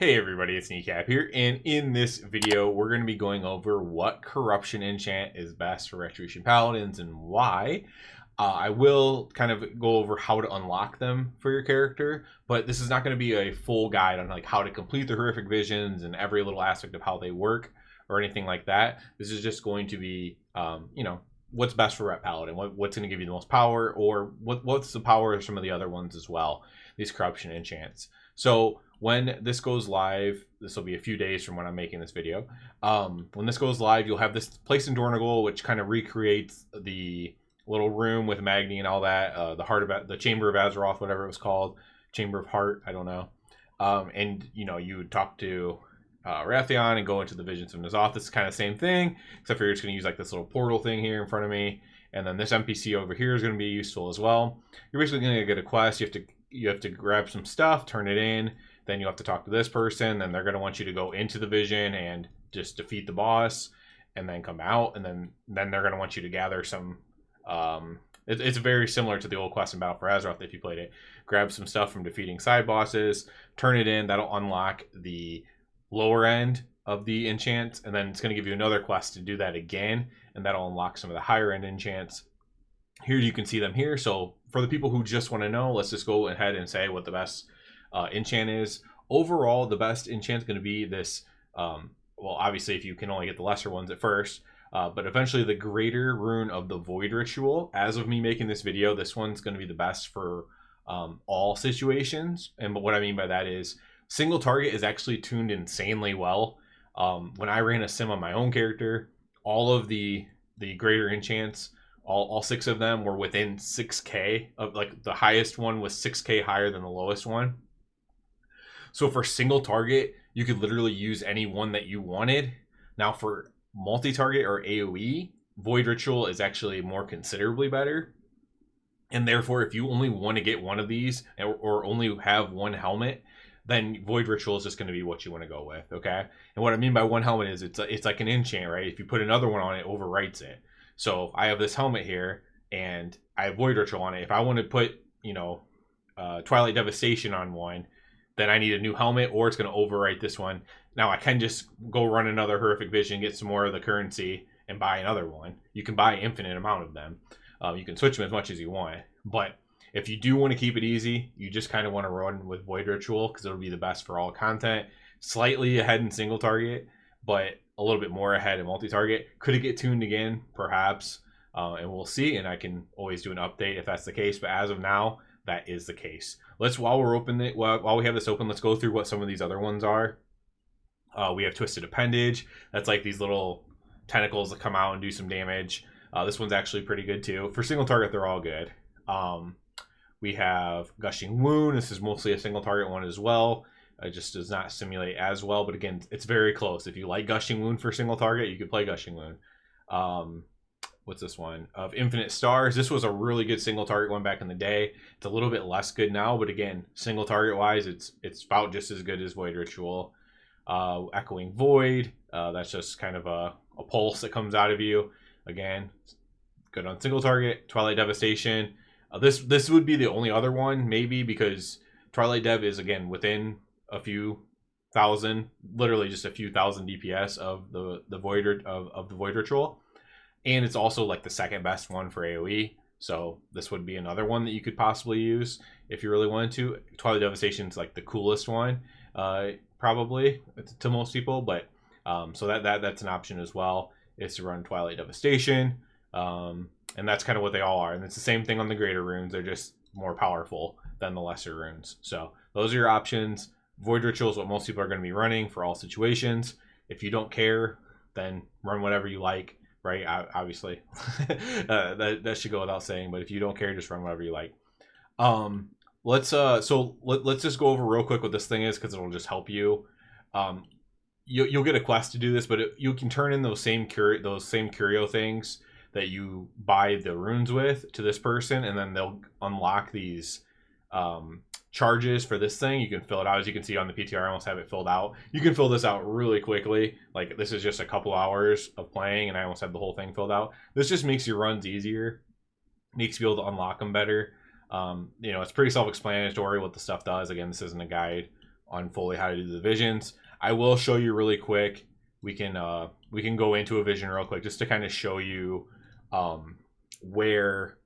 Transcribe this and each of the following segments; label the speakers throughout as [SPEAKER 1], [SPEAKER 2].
[SPEAKER 1] Hey everybody, it's Kneecap here, and in this video we're going to be going over what corruption enchant is best for Retribution Paladins and why. I will kind of go over how to unlock them for your character, but this is not going to be a full guide on like how to complete the horrific visions and every little aspect of how they work or anything like that. This is just going to be, what's best for Rep Paladin, what's going to give you the most power, or what's the power of some of the other ones as well, these corruption enchants. So when this goes live, this will be a few days from when I'm making this video. When this goes live, you'll have this place in Dornigal, which kind of recreates the little room with Magni and all that, the Chamber of Azeroth, whatever it was called, Chamber of Heart, I don't know. And you would talk to Wrathion and go into the visions of N'Zoth. It's kind of the same thing, except for you're just going to use like this little portal thing here in front of me, and then this NPC over here is going to be useful as well. You're basically going to get a quest. You have to grab some stuff, turn it in. Then you have to talk to this person. Then they're going to want you to go into the vision and just defeat the boss, and then come out. And then they're going to want you to gather some. It's very similar to the old quest in Battle for Azeroth if you played it. Grab some stuff from defeating side bosses, turn it in. That'll unlock the lower end of the enchants, and then it's going to give you another quest to do that again, and that'll unlock some of the higher end enchants. Here you can see them here. So for the people who just want to know, let's just go ahead and say what the best enchant is. Overall, the best enchant is going to be this, well, obviously if you can only get the lesser ones at first, but eventually the greater rune of the Void Ritual. As of me making this video, this one's going to be the best for all situations. And what I mean by that is single target is actually tuned insanely well. When I ran a sim on my own character, all of the greater enchants, all 6 of them were within 6k of, like, the highest one was 6k higher than the lowest one. So for single target, you could literally use any one that you wanted. Now for multi-target or AoE, Void Ritual is actually more considerably better. And therefore, if you only want to get one of these or only have one helmet, then Void Ritual is just going to be what you want to go with, okay? And what I mean by one helmet is it's like an enchant, right? If you put another one on it, overwrites it. So I have this helmet here, and I have Void Ritual on it. If I want to put, Twilight Devastation on one, then I need a new helmet, or it's going to overwrite this one. Now I can just go run another Horrific Vision, get some more of the currency, and buy another one. You can buy an infinite amount of them. You can switch them as much as you want. But if you do want to keep it easy, you just kind of want to run with Void Ritual, because it'll be the best for all content. Slightly ahead in single target, but a little bit more ahead in multi-target. Could it get tuned again? Perhaps. And we'll see, and I can always do an update if that's the case. But as of now, that is the case. While we have this open, let's go through what some of these other ones are. We have Twisted Appendage. That's like these little tentacles that come out and do some damage. This one's actually pretty good too. For single target, they're all good. We have Gushing Wound. This is mostly a single target one as well. It just does not simulate as well, but again, it's very close. If you like Gushing Wound for single target, you could play Gushing Wound. What's this one? Of Infinite Stars. This was a really good single target one back in the day. It's a little bit less good now, but again, single target wise, it's about just as good as Void Ritual. Echoing Void. That's just kind of a pulse that comes out of you. Again, good on single target. Twilight Devastation. This would be the only other one, maybe, because Twilight Dev is, again, within a few thousand, literally just a few thousand DPS of the Void Ritual, and it's also like the second best one for AoE. So this would be another one that you could possibly use if you really wanted to. Twilight Devastation is like the coolest one, probably to most people, but so that's an option as well, is to run Twilight Devastation, and that's kind of what they all are. And it's the same thing on the greater runes; they're just more powerful than the lesser runes. So those are your options. Void Ritual is what most people are going to be running for all situations. If you don't care, then run whatever you like, right? Obviously, that should go without saying. But if you don't care, just run whatever you like. Let's just go over real quick what this thing is, because it'll just help you. You'll get a quest to do this, but you can turn in those same curio things that you buy the runes with to this person, and then they'll unlock these charges for this thing. You can fill it out. As you can see on the PTR, I almost have it filled out. You can fill this out really quickly. Like, this is just a couple hours of playing, and I almost have the whole thing filled out. This just makes your runs easier, makes you be able to unlock them better. It's pretty self-explanatory what the stuff does. Again, this isn't a guide on fully how to do the visions. I will show you really quick. We can go into a vision real quick just to kind of show you where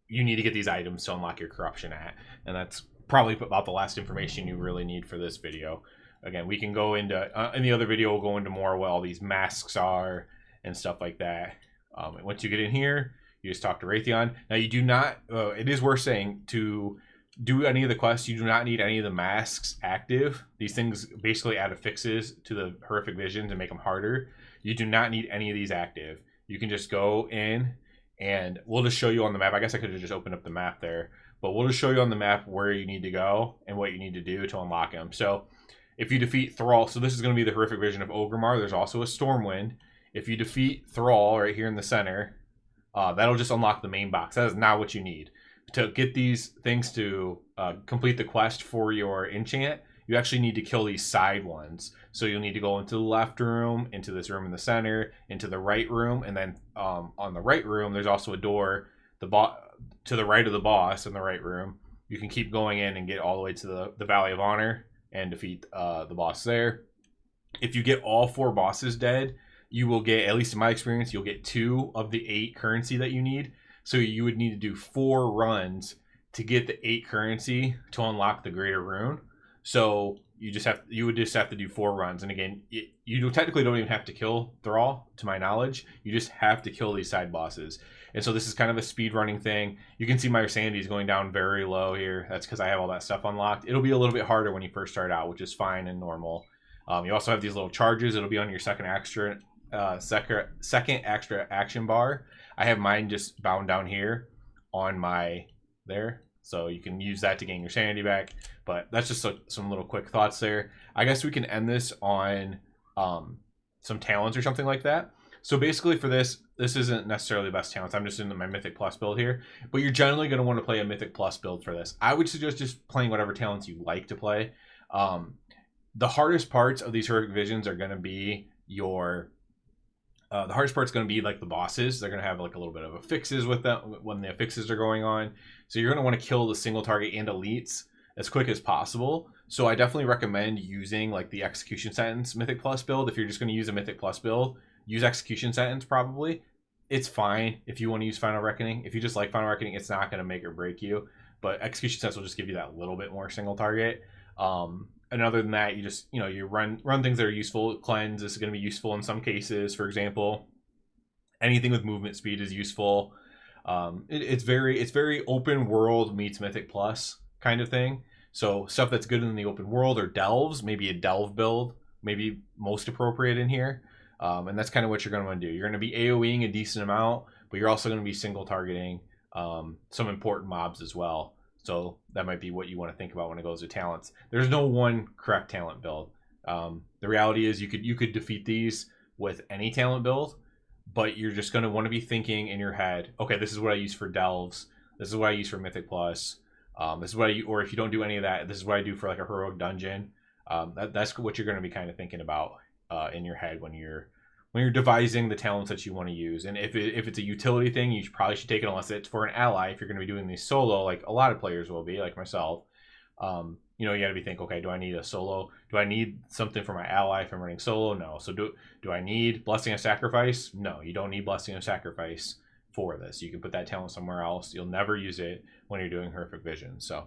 [SPEAKER 1] you need to get these items to unlock your corruption at, and that's probably about the last information you really need for this video. Again, we can go into in the other video, we'll go into more what all these masks are and stuff like that. And once you get in here, you just talk to Raytheon. Now you do not, it is worth saying, to do any of the quests, you do not need any of the masks active. These things basically add affixes to the horrific vision to make them harder. You do not need any of these active. You can just go in and we'll just show you on the map. I guess I could have just opened up the map there, but we'll just show you on the map where you need to go and what you need to do to unlock them. So if you defeat Thrall, so this is going to be the horrific vision of Ogremar. There's also a Stormwind. If you defeat Thrall right here in the center, that'll just unlock the main box. That is not what you need. To get these things to complete the quest for your enchant, you actually need to kill these side ones. So you'll need to go into the left room, into this room in the center, into the right room, and then on the right room, there's also a door to the right of the boss in the right room. You can keep going in and get all the way to the Valley of Honor and defeat the boss there. If you get all 4 bosses dead, you will get, at least in my experience, you'll get 2 of the 8 currency that you need. So you would need to do 4 runs to get the 8 currency to unlock the greater rune. So you would just have to do 4 runs. And again, you technically don't even have to kill Thrall, to my knowledge. You just have to kill these side bosses. And so this is kind of a speed running thing. You can see my sanity is going down very low here. That's because I have all that stuff unlocked. It'll be a little bit harder when you first start out, which is fine and normal. You also have these little charges. It'll be on your second extra action bar. I have mine just bound down here on my there, so you can use that to gain your sanity back. But that's just some little quick thoughts there. I guess we can end this on some talents or something like that. So basically for this isn't necessarily the best talents. I'm just in my Mythic Plus build here, but you're generally going to want to play a Mythic Plus build for this. I would suggest just playing whatever talents you like to play. The hardest parts of these horrific visions are going to be the hardest part's going to be like the bosses. They're going to have like a little bit of affixes with them when the affixes are going on. So you're going to want to kill the single target and elites as quick as possible. So I definitely recommend using like the Execution Sentence Mythic Plus build. If you're just going to use a Mythic Plus build, use Execution Sentence probably. It's fine if you want to use Final Reckoning. If you just like Final Reckoning, it's not going to make or break you. But Execution Sentence will just give you that little bit more single target. And other than that, you just, you run things that are useful. Cleanse is going to be useful in some cases. For example, anything with movement speed is useful. It's very open world meets Mythic Plus kind of thing. So stuff that's good in the open world or delves, maybe a delve build, maybe most appropriate in here. And that's kind of what you're going to want to do. You're going to be AoEing a decent amount, but you're also going to be single targeting some important mobs as well. So that might be what you want to think about when it goes to talents. There's no one correct talent build. The reality is you could defeat these with any talent build, but you're just going to want to be thinking in your head, okay, this is what I use for delves. This is what I use for Mythic Plus. This is what or if you don't do any of that, this is what I do for like a heroic dungeon. That's what you're going to be kind of thinking about in your head when you're devising the talents that you want to use. And if it's a utility thing, you probably should take it unless it's for an ally. If you're going to be doing these solo, like a lot of players will be, like myself, you got to be thinking, okay, do I need a solo? Do I need something for my ally if I'm running solo? No. So do I need Blessing of Sacrifice? No, you don't need Blessing of Sacrifice for this. You can put that talent somewhere else. You'll never use it when you're doing Horrific Vision. So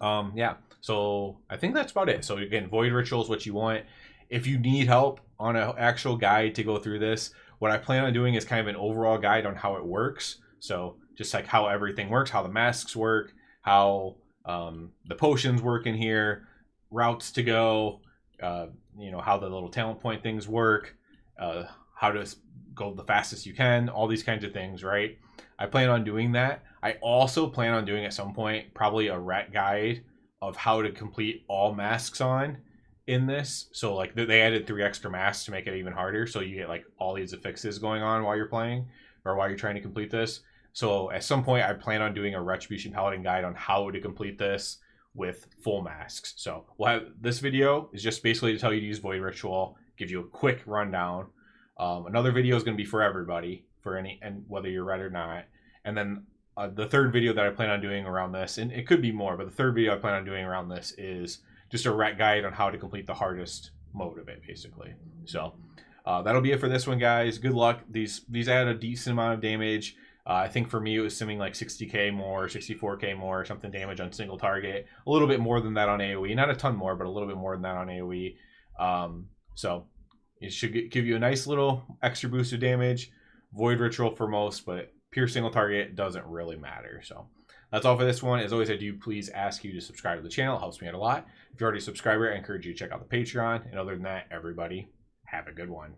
[SPEAKER 1] yeah, so I think that's about it. So again, Void Ritual is what you want. If you need help on an actual guide to go through this, what I plan on doing is kind of an overall guide on how it works. So just like how everything works, how the masks work, how the potions work in here, routes to go, how the little talent point things work, how to go the fastest you can, all these kinds of things, right? I plan on doing that. I also plan on doing at some point probably a ret guide of how to complete all masks on in this. So like they added 3 extra masks to make it even harder, so you get like all these affixes going on while you're playing or while you're trying to complete this. So at some point I plan on doing a Retribution Paladin guide on how to complete this with full masks. So we'll have this video is just basically to tell you to use Void Ritual, give you a quick rundown. Another video is going to be for everybody, and whether you're red or not. And then the third video that I plan on doing around this, and it could be more, but the third video I plan on doing around this is just a rec guide on how to complete the hardest mode of it, basically. So that'll be it for this one, guys. Good luck. These add a decent amount of damage. I think for me it was simming like 60k more, 64k more, something damage on single target. A little bit more than that on AoE. Not a ton more, but a little bit more than that on AoE. So it should give you a nice little extra boost of damage. Void Ritual for most, but pure single target doesn't really matter. So that's all for this one. As always, I do please ask you to subscribe to the channel. It helps me out a lot. If you're already a subscriber, I encourage you to check out the Patreon. And other than that, everybody, have a good one.